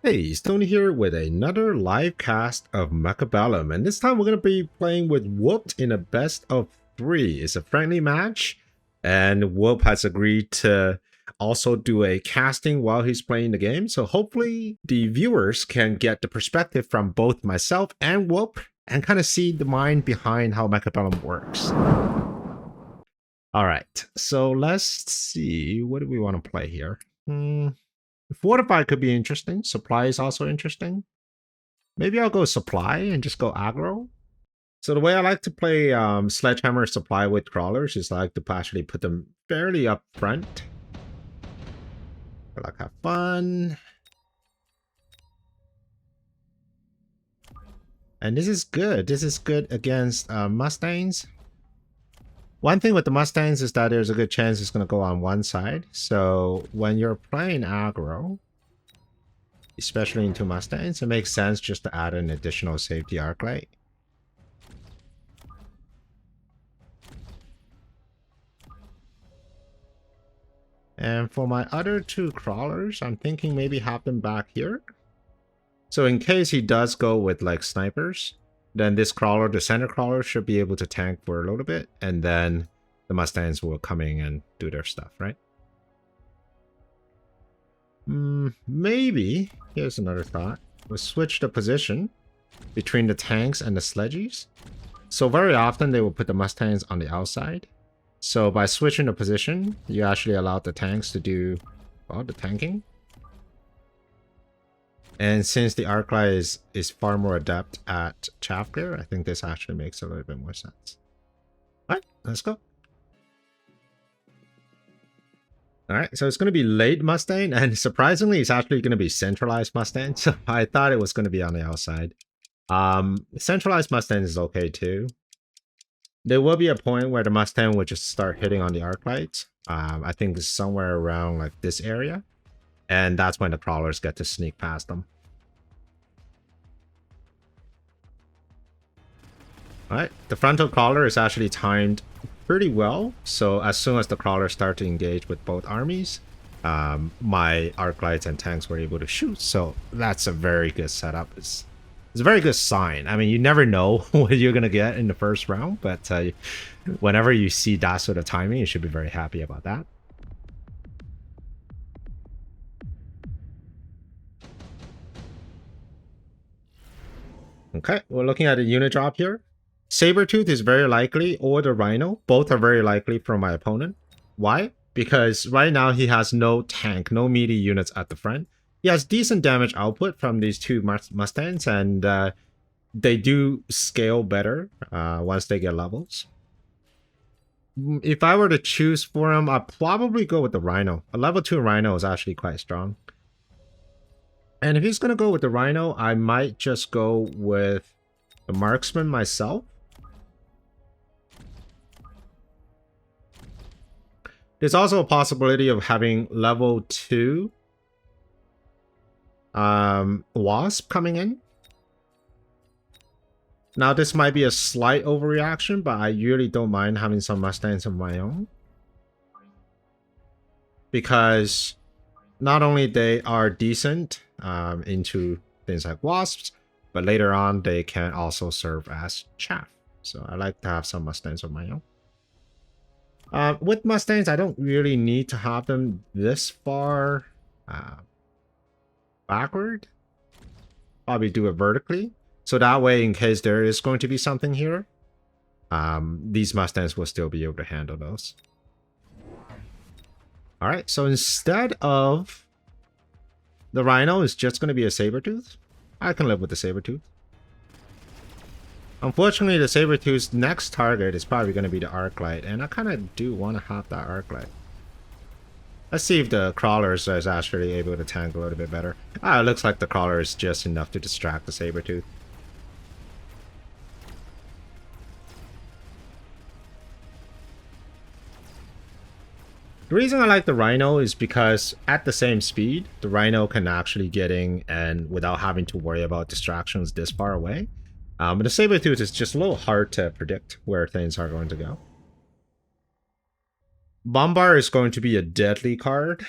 Hey, Stoney here with another live cast of Mechabellum, and this time we're going to be playing with Whoop in a best of 3. It's a friendly match, and Whoop has agreed to also do a casting while he's playing the game, so hopefully the viewers can get the perspective from both myself and Whoop and kind of see the mind behind how Mechabellum works. Alright, so let's see, what do we want to play here? Fortify could be interesting. Supply is also interesting. Maybe I'll go supply and just go aggro. So the way I like to play Sledgehammer supply with crawlers is I like to actually put them fairly up front. I like have fun. And this is good. This is good against Mustangs. One thing with the Mustangs is that there's a good chance it's going to go on one side. So when you're playing aggro, especially into Mustangs, it makes sense just to add an additional safety arc light. And for my other two crawlers, I'm thinking maybe have them back here. So in case he does go with like snipers, then this crawler, the center crawler, should be able to tank for a little bit, and then the Mustangs will come in and do their stuff, right? Maybe, here's another thought. We'll switch the position between the tanks and the sledgies. So very often they will put the Mustangs on the outside. So by switching the position, you actually allow the tanks to do, well, the tanking. And since the Arclight is far more adept at chaff clear, I think this actually makes a little bit more sense. Alright, let's go. Alright, so it's going to be late Mustang, and surprisingly, it's actually going to be centralized Mustang. So I thought it was going to be on the outside. Centralized Mustang is okay too. There will be a point where the Mustang will just start hitting on the Arclights. I think it's somewhere around like this area. And that's when the crawlers get to sneak past them. Alright, the frontal crawler is actually timed pretty well. So as soon as the crawlers start to engage with both armies, my Arclights and tanks were able to shoot. So that's a very good setup. It's a very good sign. I mean, you never know what you're going to get in the first round, but whenever you see that sort of timing, you should be very happy about that. Okay, we're looking at a unit drop here. Sabertooth is very likely, or the Rhino. Both are very likely from my opponent. Why? Because right now he has no tank, no meaty units at the front. He has decent damage output from these two Mustangs, and they do scale better once they get levels. If I were to choose for him, I'd probably go with the Rhino. A level 2 Rhino is actually quite strong. And if he's going to go with the Rhino, I might just go with the Marksman myself. There's also a possibility of having level 2 Wasp coming in. Now, this might be a slight overreaction, but I really don't mind having some Mustangs of my own. Because not only they are decent into things like wasps, but later on they can also serve as chaff. So I like to have some Mustangs of my own. With Mustangs, I don't really need to have them this far backward. Probably do it vertically. So that way, in case there is going to be something here, these Mustangs will still be able to handle those. Alright, so instead of the Rhino, is just going to be a Sabertooth. I can live with the Sabertooth. Unfortunately, the Sabertooth's next target is probably going to be the Arclight, and I kind of do want to have that Arclight. Let's see if the Crawlers is actually able to tank a little bit better. It looks like the Crawler is just enough to distract the Sabertooth. The reason I like the Rhino is because at the same speed, the Rhino can actually get in and without having to worry about distractions this far away. But the Sabertooth is just a little hard to predict where things are going to go. Bombard is going to be a deadly card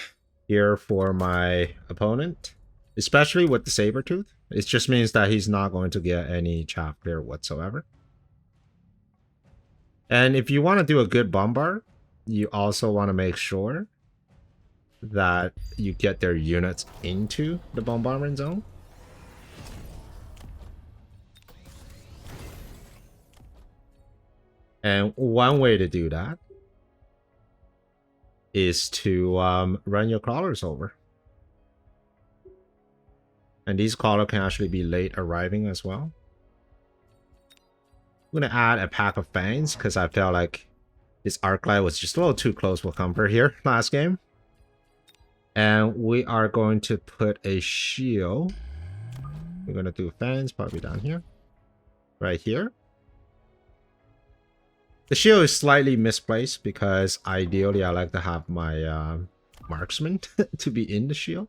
here for my opponent. especially with the saber-tooth. It just means that he's not going to get any chaff clear whatsoever. And if you want to do a good bombard, you also want to make sure that you get their units into the bombardment zone. And one way to do that is to run your crawlers over. And these crawlers can actually be late arriving as well. I'm going to add a pack of fangs because I felt like this Arclight was just a little too close for comfort here last game. And we are going to put a shield. We're going to do fans probably down here. Right here. The shield is slightly misplaced because ideally I like to have my marksman to be in the shield.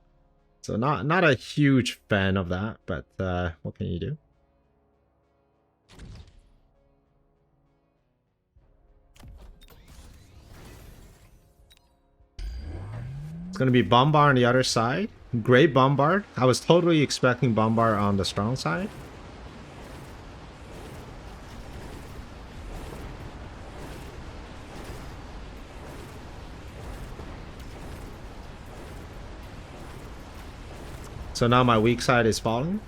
So not a huge fan of that, but what can you do? It's going to be Bombard on the other side. Great Bombard. I was totally expecting Bombard on the strong side. So now my weak side is falling.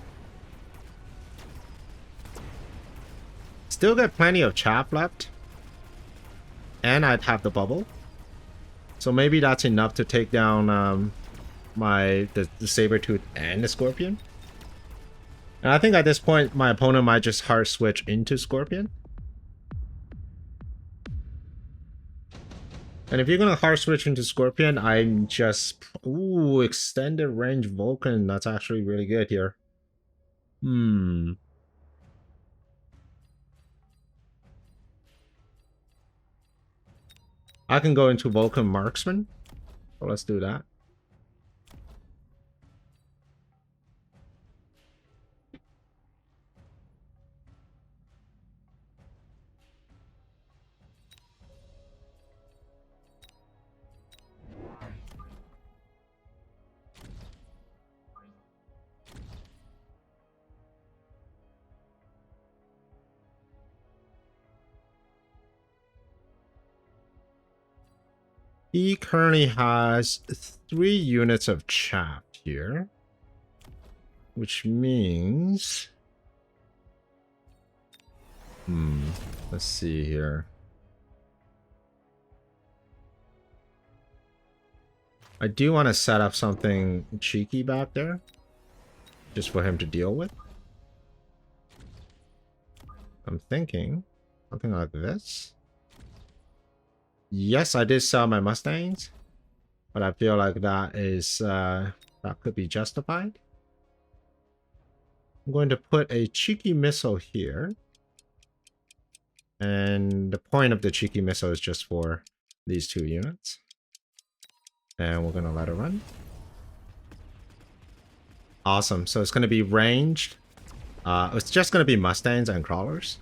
Still get plenty of chaff left. And I'd have the bubble. So maybe that's enough to take down the saber-tooth and the scorpion. And I think at this point my opponent might just hard switch into scorpion. And if you're gonna hard switch into scorpion, I'm just... Ooh, extended range Vulcan. That's actually really good here. I can go into Vulcan Marksman. So let's do that. He currently has 3 units of chaff here. Which means... let's see here. I do want to set up something cheeky back there. Just for him to deal with. I'm thinking something like this. Yes, I did sell my Mustangs, but I feel like that is that could be justified. I'm going to put a cheeky missile here, and the point of the cheeky missile is just for these 2 units, and we're gonna let it run. Awesome. So it's gonna be ranged. It's just gonna be Mustangs and crawlers.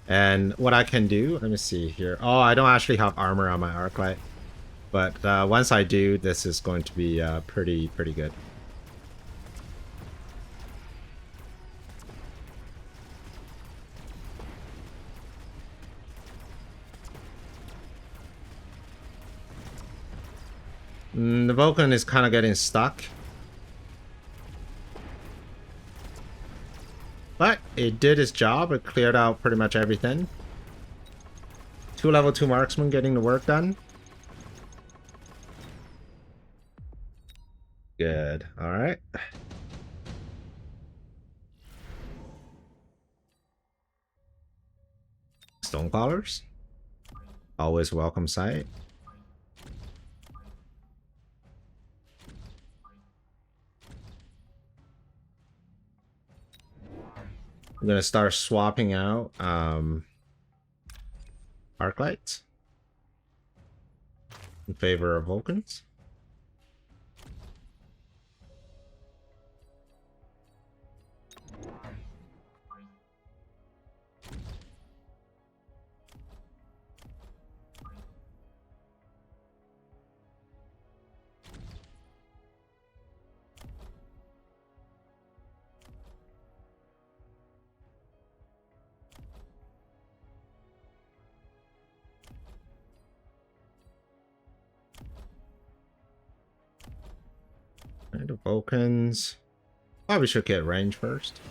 And what I can do, let me see here. Oh, I don't actually have armor on my Arclight. But once I do, this is going to be pretty good. The Vulcan is kind of getting stuck. But it did its job. It cleared out pretty much everything. 2 level 2 marksmen getting the work done. Good. Alright. Stonecrawlers. Always welcome sight. I'm gonna start swapping out Arclights in favor of Vulcans. Vulcans. Probably should get range first.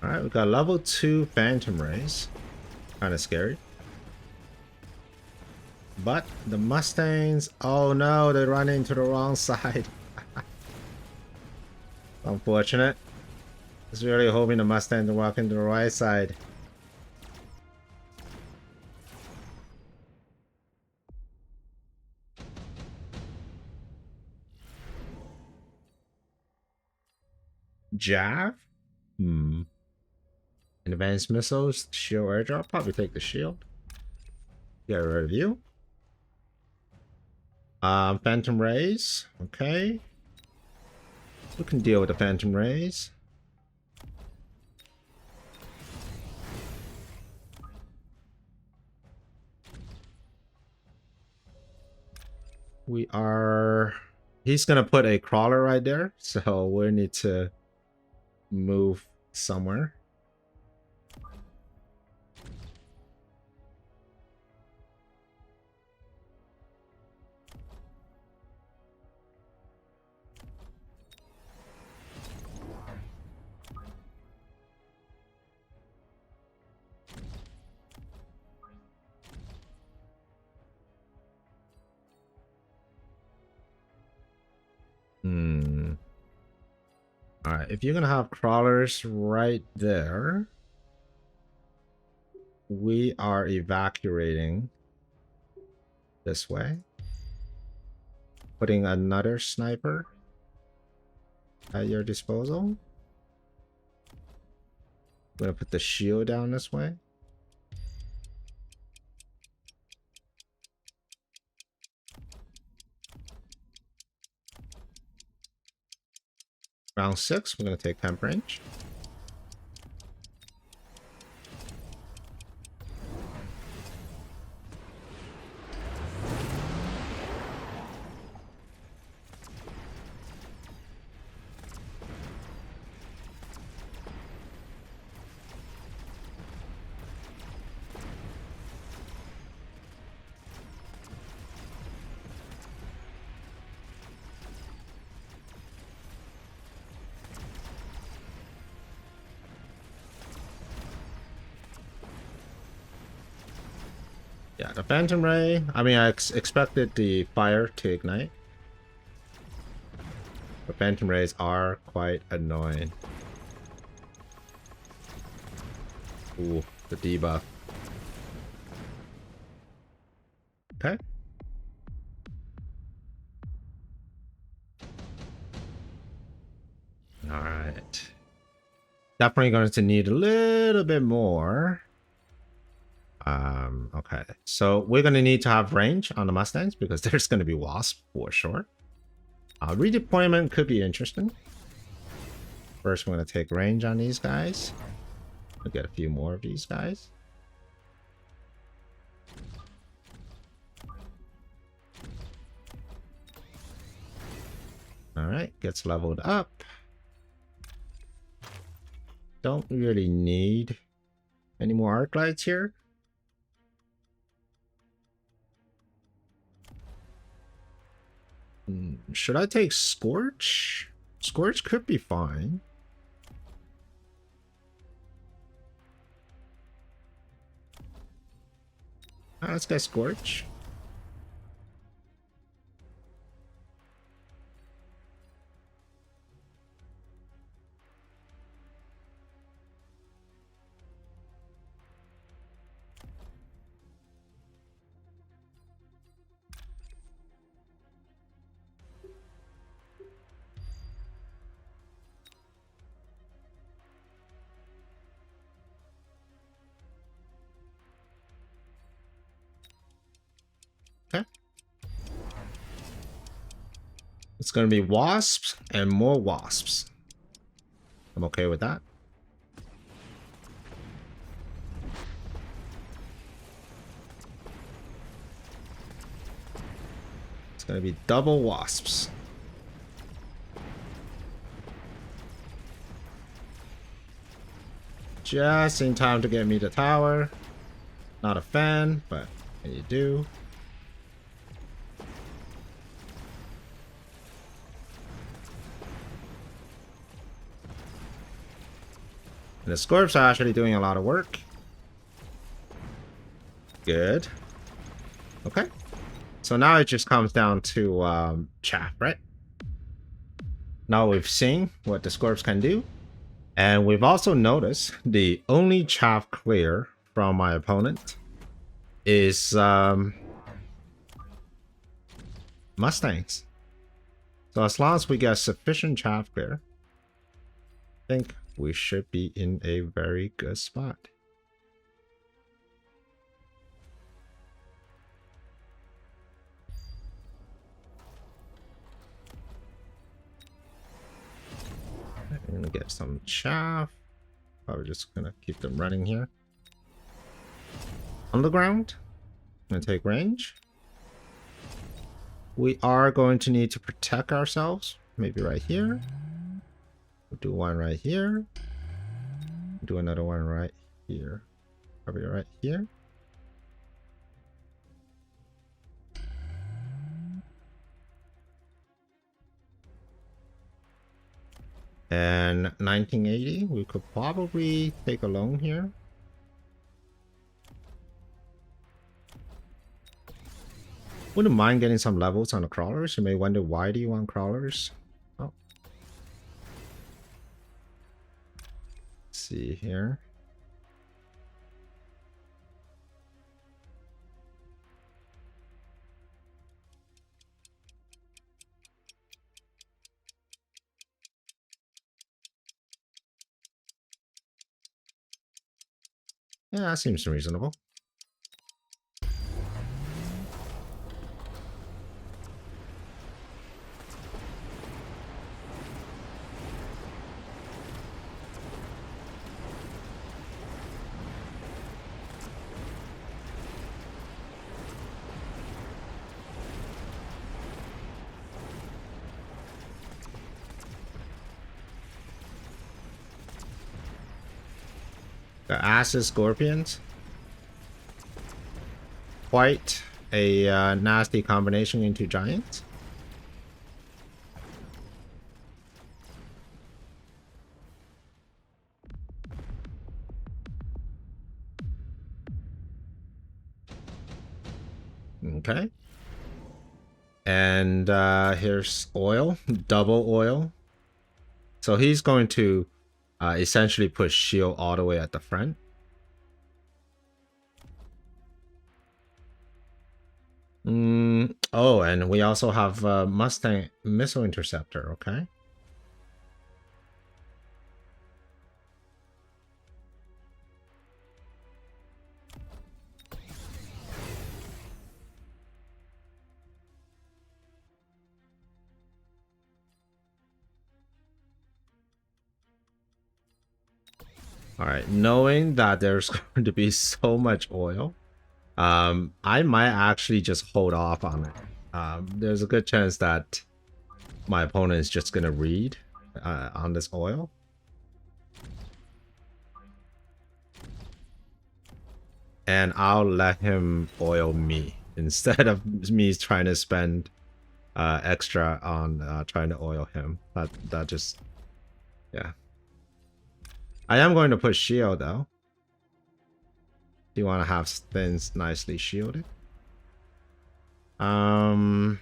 Alright, we got level 2 Phantom Rays. Kind of scary. But the Mustangs, oh no, they run into the wrong side. Unfortunate. I was really hoping the Mustang to walk into the right side. Jav? Advanced missiles, shield airdrop. Probably take the shield. Get rid of you. Phantom Rays. Okay. We can deal with the Phantom Rays. We are... He's gonna put a crawler right there, so we need to move somewhere. Alright, if you're gonna have crawlers right there, we are evacuating this way. Putting another sniper at your disposal. I'm gonna put the shield down this way. Round 6, we're gonna take temp range. Yeah, the Phantom Ray, I mean, I expected the fire to ignite. The Phantom Rays are quite annoying. Ooh, the debuff. Okay. Alright. Definitely going to need a little bit more. Okay, so we're gonna need to have range on the Mustangs because there's gonna be Wasp for sure. Redeployment could be interesting. First, we're gonna take range on these guys. We'll get a few more of these guys. Alright, gets leveled up. Don't really need any more arc lights here. Should I take Scorch? Scorch could be fine. Let's get Scorch. Okay. It's going to be wasps and more wasps. I'm okay with that. It's going to be double wasps. Just in time to get me the tower. Not a fan, but you do. And the Scorps are actually doing a lot of work. Good. Okay. So now it just comes down to chaff, right? Now we've seen what the Scorps can do. And we've also noticed the only chaff clear from my opponent is Mustangs. So as long as we get sufficient chaff clear, I think we should be in a very good spot. I'm gonna get some chaff. Probably just gonna keep them running here. Underground. I'm gonna take range. We are going to need to protect ourselves. Maybe right here. We'll do one right here. Do another one right here. Probably right here. And 1980, we could probably take a loan here. Wouldn't mind getting some levels on the crawlers. You may wonder, why do you want crawlers? Oh. Let's see here. Yeah, that seems reasonable. The acid scorpions. Quite a nasty combination into giants. Okay. And here's oil, double oil. So he's going to essentially push shield all the way at the front. Oh, and we also have Mustang missile interceptor. Okay. All right, knowing that there's going to be so much oil, I might actually just hold off on it. There's a good chance that my opponent is just gonna read on this oil. And I'll let him oil me instead of me trying to spend extra on trying to oil him. That just, yeah. I am going to push shield though. Do you want to have things nicely shielded? Oh,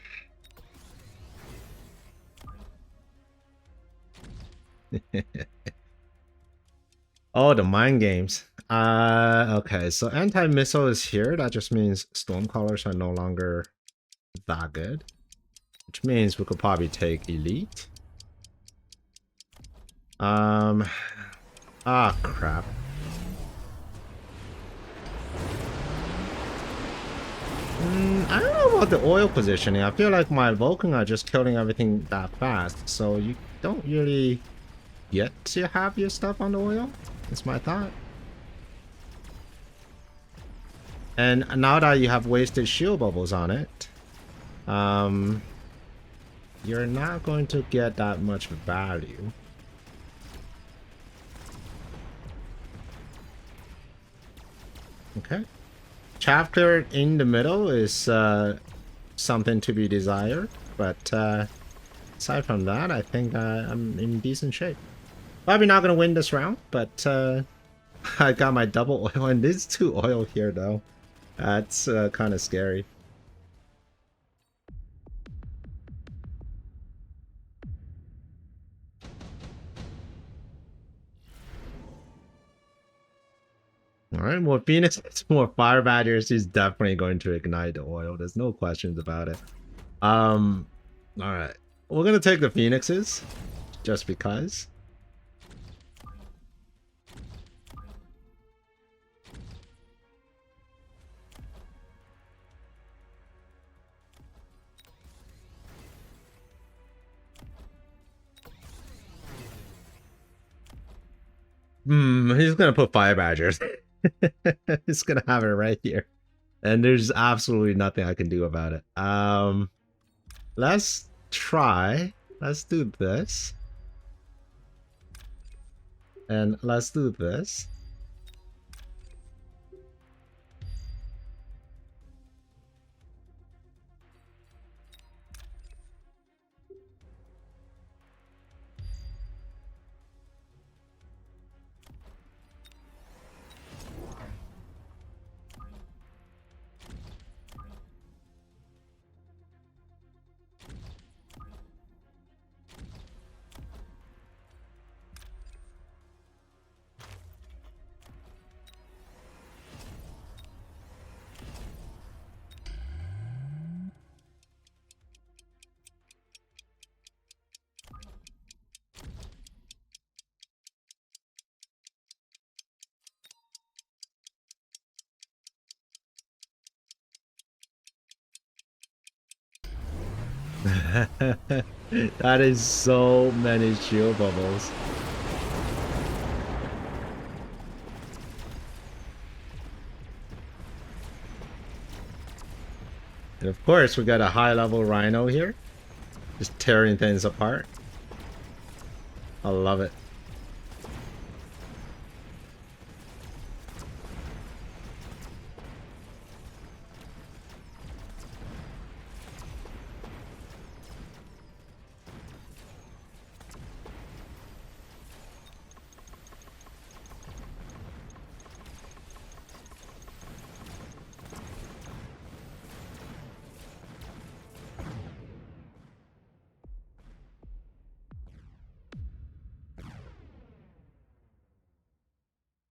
the mind games. Okay, so anti-missile is here. That just means stormcallers are no longer that good. Which means we could probably take elite. Ah, crap. I don't know about the oil positioning? I feel like my Vulcan are just killing everything that fast, so you don't really get to have your stuff on the oil. That's my thought. And now that you have wasted shield bubbles on it, you're not going to get that much value. Okay. Chaff clear in the middle is something to be desired, but aside from that, I think I'm in decent shape. Probably not going to win this round, but I got my double oil, and there's 2 oil here, though. That's kind of scary. Alright, more Phoenix, more Fire Badgers. He's definitely going to ignite the oil. There's no questions about it. Alright. We're gonna take the Phoenixes, just because. He's gonna put Fire Badgers. He's gonna have it right here. And there's absolutely nothing I can do about it. Let's try. Let's do this. And let's do this. That is so many shield bubbles. And of course, we got a high-level Rhino here, just tearing things apart. I love it.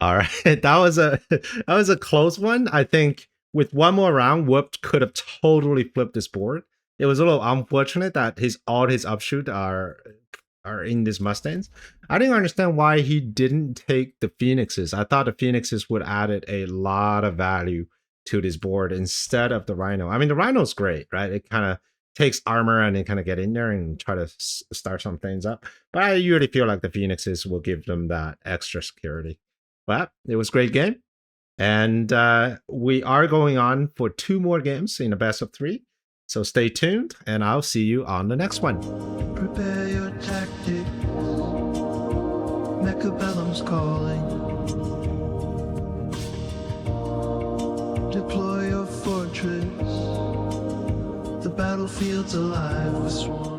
All right, that was a close one. I think with one more round, Whoop could have totally flipped this board. It was a little unfortunate that all his upshoot are in these Mustangs. I didn't understand why he didn't take the Phoenixes. I thought the Phoenixes would added a lot of value to this board instead of the Rhino. I mean, the Rhino's great, right? It kind of takes armor and then kind of get in there and try to start some things up. But I usually feel like the Phoenixes will give them that extra security. But it was a great game. And we are going on for 2 more games in a best of 3. So stay tuned, and I'll see you on the next one. Prepare your tactics. Mechabellum's calling. Deploy your fortress. The battlefield's alive with swarms.